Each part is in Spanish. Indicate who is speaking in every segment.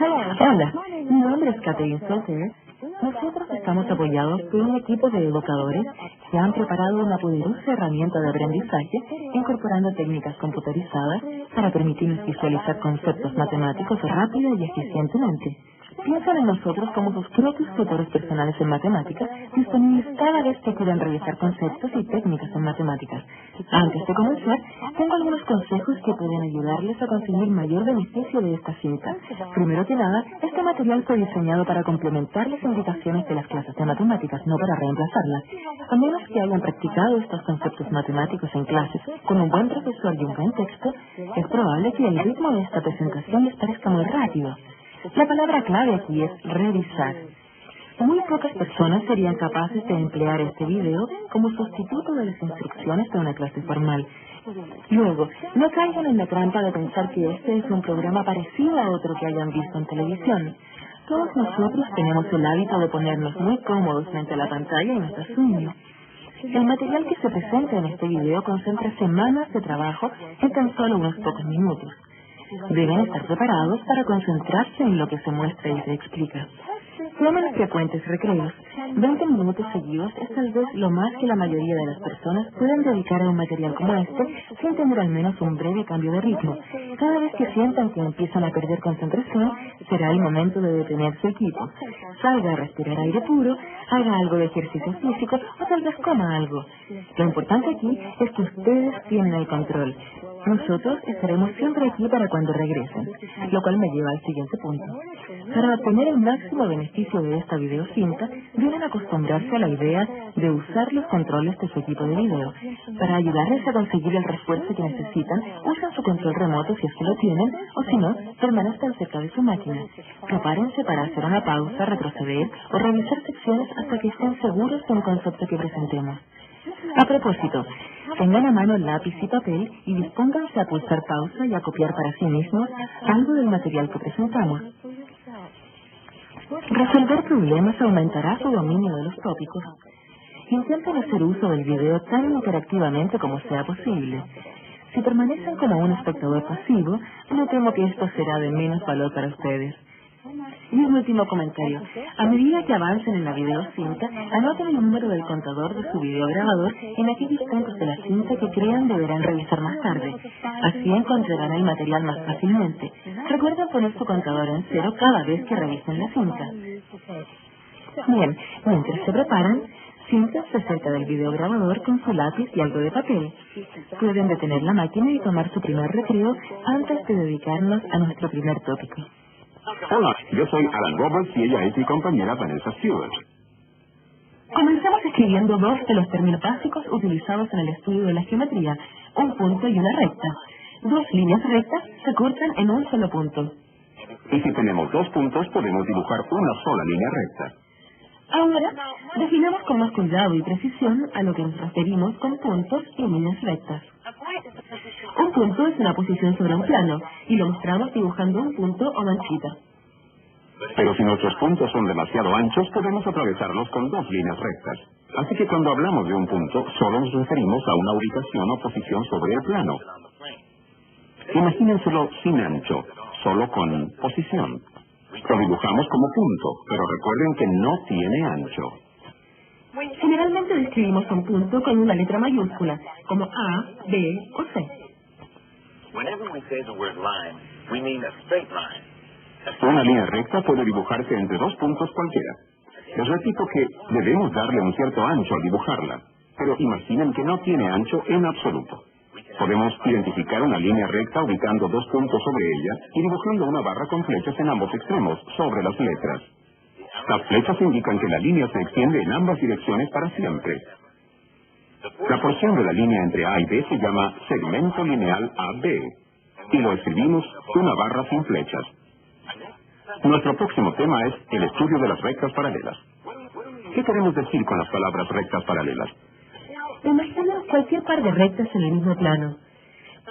Speaker 1: Hola, mi nombre es Catherine Soter. Nosotros estamos apoyados por un equipo de educadores que han preparado una poderosa herramienta de aprendizaje incorporando técnicas computarizadas para permitirnos visualizar conceptos matemáticos rápida y eficientemente. Piensan en nosotros como sus propios tutores personales en matemáticas, disponibles cada vez que quieran revisar conceptos y técnicas en matemáticas. Antes de comenzar, tengo algunos consejos que pueden ayudarles a conseguir mayor beneficio de esta cinta. Primero que nada, este material fue diseñado para complementar las indicaciones de las clases de matemáticas, no para reemplazarlas. A menos que hayan practicado estos conceptos matemáticos en clases con un buen profesor y un buen texto, es probable que el ritmo de esta presentación les parezca muy rápido. La palabra clave aquí es revisar. Muy pocas personas serían capaces de emplear este video como sustituto de las instrucciones de una clase formal. Luego, no caigan en la trampa de pensar que este es un programa parecido a otro que hayan visto en televisión. Todos nosotros tenemos el hábito de ponernos muy cómodos frente a la pantalla y nuestros sueños. El material que se presenta en este video concentra semanas de trabajo en tan solo unos pocos minutos. Deben estar preparados para concentrarse en lo que se muestra y se explica. Tomen frecuentes recreos. 20 minutos seguidos es tal vez lo más que la mayoría de las personas pueden dedicar a un material como este sin tener al menos un breve cambio de ritmo. Cada vez que sientan que empiezan a perder concentración, será el momento de detener su equipo. Salga a respirar aire puro, haga algo de ejercicio físico o tal vez coma algo. Lo importante aquí es que ustedes tienen el control. Nosotros estaremos siempre aquí para cuando regresen, lo cual me lleva al siguiente punto. Para obtener el máximo beneficio de esta videocinta, deben acostumbrarse a la idea de usar los controles de su equipo de video. Para ayudarles a conseguir el refuerzo que necesitan, usen su control remoto si es que lo tienen, o si no, permanezcan cerca de su máquina. Prepárense para hacer una pausa, retroceder o revisar secciones hasta que estén seguros de un concepto que presentemos. A propósito, tengan a mano lápiz y papel y dispónganse a pulsar pausa y a copiar para sí mismos algo del material que presentamos. Resolver problemas aumentará su dominio de los tópicos. Intenten hacer uso del video tan interactivamente como sea posible. Si permanecen como un espectador pasivo, no temo que esto será de menos valor para ustedes. Y un último comentario. A medida que avancen en la videocinta, anoten el número del contador de su videograbador en aquellos puntos de la cinta que crean deberán revisar más tarde. Así encontrarán el material más fácilmente. Recuerden poner su contador en 0 cada vez que revisen la cinta. Bien, mientras se preparan, siéntense cerca del videograbador con su lápiz y algo de papel. Pueden detener la máquina y tomar su primer recreo antes de dedicarnos a nuestro primer tópico.
Speaker 2: Hola, yo soy Alan Roberts y ella es mi compañera Vanessa Stewart.
Speaker 1: Comencemos escribiendo dos de los términos básicos utilizados en el estudio de la geometría, un punto y una recta. Dos líneas rectas se cortan en un solo punto.
Speaker 2: Y si tenemos dos puntos, podemos dibujar una sola línea recta.
Speaker 1: Ahora, definamos con más cuidado y precisión a lo que nos referimos con puntos y líneas rectas. Un punto es una posición sobre un plano, y lo mostramos dibujando un punto o manchita.
Speaker 2: Pero si nuestros puntos son demasiado anchos, podemos atravesarlos con dos líneas rectas. Así que cuando hablamos de un punto, solo nos referimos a una ubicación o posición sobre el plano. Imagínenselo sin ancho, solo con posición. Lo dibujamos como punto, pero recuerden que no tiene ancho.
Speaker 1: Generalmente describimos un punto con una letra mayúscula, como A, B o C.
Speaker 2: Una línea recta puede dibujarse entre dos puntos cualquiera. Les repito que debemos darle un cierto ancho al dibujarla, pero imaginen que no tiene ancho en absoluto. Podemos identificar una línea recta ubicando dos puntos sobre ella y dibujando una barra con flechas en ambos extremos, sobre las letras. Las flechas indican que la línea se extiende en ambas direcciones para siempre. La porción de la línea entre A y B se llama segmento lineal AB, y lo escribimos una barra sin flechas. Nuestro próximo tema es el estudio de las rectas paralelas. ¿Qué queremos decir con las palabras rectas paralelas?
Speaker 1: Imaginen cualquier par de rectas en el mismo plano.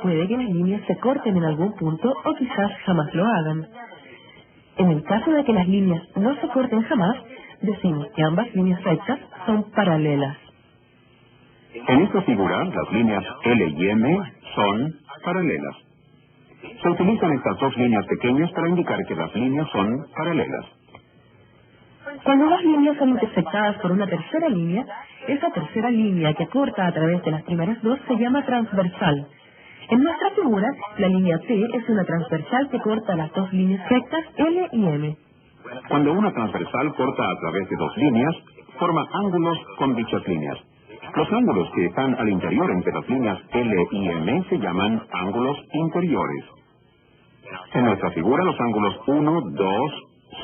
Speaker 1: Puede que las líneas se corten en algún punto o quizás jamás lo hagan. En el caso de que las líneas no se corten jamás, decimos que ambas líneas rectas son paralelas.
Speaker 2: En esta figura, las líneas L y M son paralelas. Se utilizan estas dos líneas pequeñas para indicar que las líneas son paralelas.
Speaker 1: Cuando dos líneas son intersectadas por una tercera línea, esa tercera línea que corta a través de las primeras dos se llama transversal. En nuestra figura, la línea T es una transversal que corta las dos líneas rectas L y M.
Speaker 2: Cuando una transversal corta a través de dos líneas, forma ángulos con dichas líneas. Los ángulos que están al interior entre las líneas L y M se llaman ángulos interiores. En nuestra figura, los ángulos 1, 2,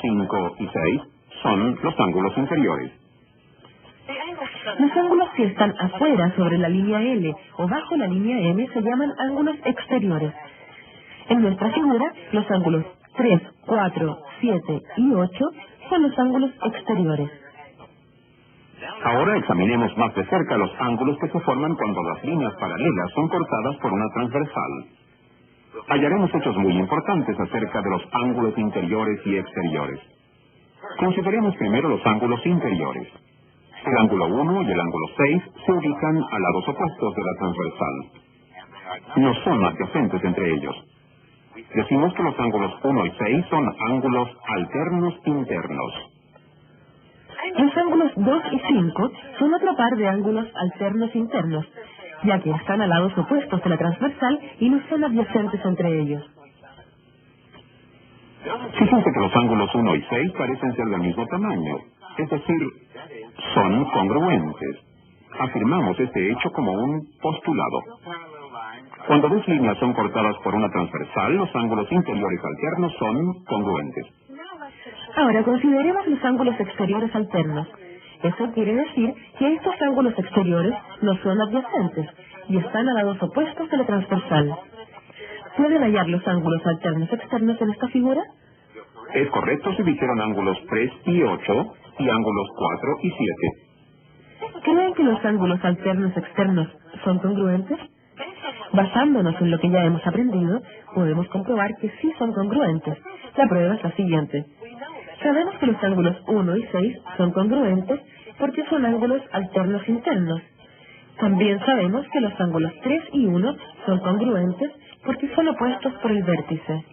Speaker 2: 5 y 6 son los ángulos interiores.
Speaker 1: Los ángulos que están afuera sobre la línea L o bajo la línea M se llaman ángulos exteriores. En nuestra figura, los ángulos 3, 4, 7 y 8 son los ángulos exteriores.
Speaker 2: Ahora examinemos más de cerca los ángulos que se forman cuando las líneas paralelas son cortadas por una transversal. Hallaremos hechos muy importantes acerca de los ángulos interiores y exteriores. Consideremos primero los ángulos interiores. El ángulo 1 y el ángulo 6 se ubican a lados opuestos de la transversal. No son adyacentes entre ellos. Decimos que los ángulos 1 y 6 son ángulos alternos internos.
Speaker 1: Los ángulos 2 y 5 son otro par de ángulos alternos internos, ya que están a lados opuestos de la transversal y no son adyacentes entre ellos.
Speaker 2: Fíjense que los ángulos 1 y 6 parecen ser del mismo tamaño, es decir, son congruentes. Afirmamos este hecho como un postulado. Cuando dos líneas son cortadas por una transversal, los ángulos interiores alternos son congruentes.
Speaker 1: Ahora consideremos los ángulos exteriores alternos. Eso quiere decir que estos ángulos exteriores no son adyacentes y están a lados opuestos de la transversal. ¿Pueden hallar los ángulos alternos externos en esta figura?
Speaker 2: Es correcto si dijeron ángulos 3 y 8 y ángulos 4 y 7.
Speaker 1: ¿Creen que los ángulos alternos externos son congruentes? Basándonos en lo que ya hemos aprendido, podemos comprobar que sí son congruentes. La prueba es la siguiente. Sabemos que los ángulos 1 y 6 son congruentes porque son ángulos alternos internos. También sabemos que los ángulos 3 y 1 son congruentes porque son opuestos por el vértice.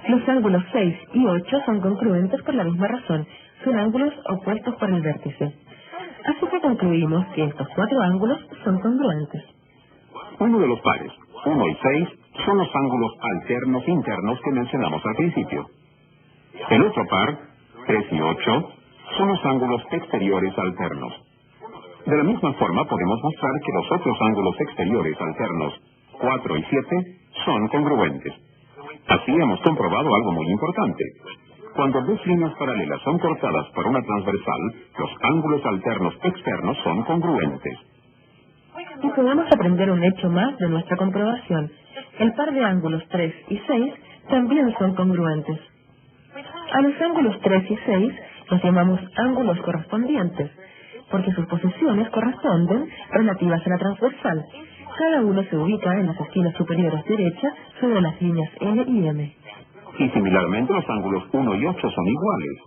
Speaker 1: Los ángulos 6 y 8 son congruentes por la misma razón, son ángulos opuestos por el vértice. Así que concluimos que estos cuatro ángulos son congruentes.
Speaker 2: Uno de los pares, 1 y 6, son los ángulos alternos internos que mencionamos al principio. El otro par, 3 y 8, son los ángulos exteriores alternos. De la misma forma podemos mostrar que los otros ángulos exteriores alternos, 4 y 7, son congruentes. Así hemos comprobado algo muy importante. Cuando dos líneas paralelas son cortadas por una transversal, los ángulos alternos externos son congruentes.
Speaker 1: Y podemos aprender un hecho más de nuestra comprobación. El par de ángulos 3 y 6 también son congruentes. A los ángulos 3 y 6 los llamamos ángulos correspondientes, porque sus posiciones corresponden relativas a la transversal. Cada uno se ubica en las esquinas superiores derechas sobre las líneas L y M.
Speaker 2: Y similarmente los ángulos 1 y 8 son iguales.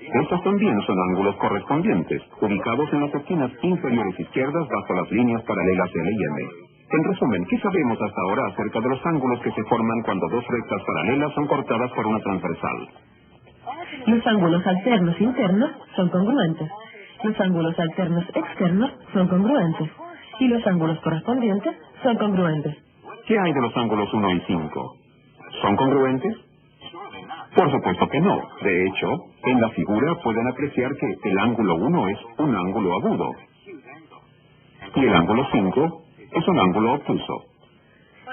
Speaker 2: Estos también son ángulos correspondientes, ubicados en las esquinas inferiores izquierdas bajo las líneas paralelas L y M. En resumen, ¿qué sabemos hasta ahora acerca de los ángulos que se forman cuando dos rectas paralelas son cortadas por una transversal?
Speaker 1: Los ángulos alternos internos son congruentes. Los ángulos alternos externos son congruentes. Y los ángulos correspondientes son congruentes.
Speaker 2: ¿Qué hay de los ángulos 1 y 5? ¿Son congruentes? Por supuesto que no. De hecho, en la figura pueden apreciar que el ángulo 1 es un ángulo agudo. Y el ángulo 5 es un ángulo obtuso.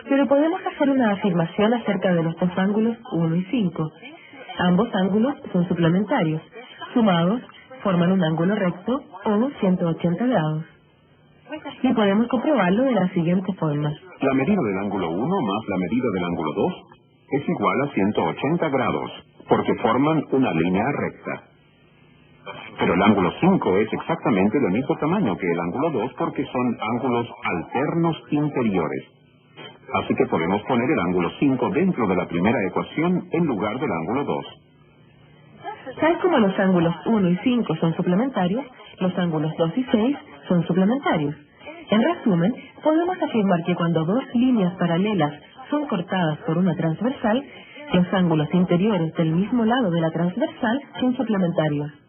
Speaker 1: Pero podemos hacer una afirmación acerca de los dos ángulos 1 y 5. Ambos ángulos son suplementarios. Sumados, forman un ángulo recto o 180 grados. Y podemos comprobarlo de la siguiente forma.
Speaker 2: La medida del ángulo 1 más la medida del ángulo 2 es igual a 180 grados, porque forman una línea recta. Pero el ángulo 5 es exactamente del mismo tamaño que el ángulo 2 porque son ángulos alternos interiores. Así que podemos poner el ángulo 5 dentro de la primera ecuación en lugar del ángulo 2.
Speaker 1: Tal como los ángulos 1 y 5 son suplementarios, los ángulos 2 y 6 son suplementarios. En resumen, podemos afirmar que cuando dos líneas paralelas son cortadas por una transversal, los ángulos interiores del mismo lado de la transversal son suplementarios.